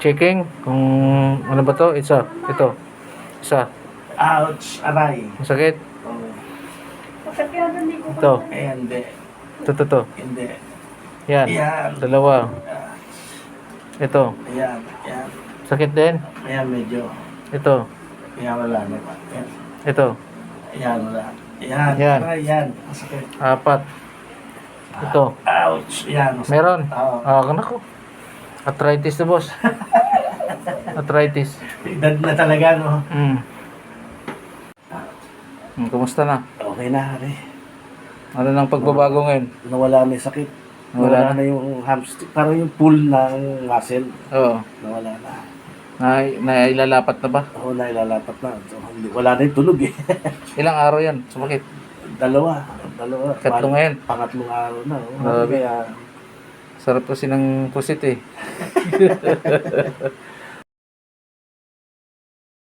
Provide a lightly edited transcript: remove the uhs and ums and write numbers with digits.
checking kung ano ba to? Isa. Ito. Isa. Ouch! Aray! Masakit. Oh. Ito. Ayan, hindi. Ito. Hindi. Yan. Ayan. Dalawa. Ito. Ayan. Ayan. Sakit din. Ayan, medyo. Ito. Ayan, wala na. Ayan. Ito. Ayan, wala. Ayan. Yan. Aray, yan. Masakit. Apat. Ito. Ouch! Ayan. Masakit. Meron. Oo. Nako. Arthritis to, boss. Arthritis. Edad na talaga, no? Kumusta na? Okay na, Hari. Ano nang pagbabago ngayon? Nawala na yung sakit. Nawala Nawala na yung hamstring. Parang yung pull ng muscle. Oo. Nawala na. Nailalapat na ba? Oo, nailalapat na. So, wala na yung tunog eh. Ilang araw yan? Sumakit. Dalawa. Katlo ngayon. Pangatlong araw na. Oh. Grabe. Kaya, Sarap kasi ng pusit eh.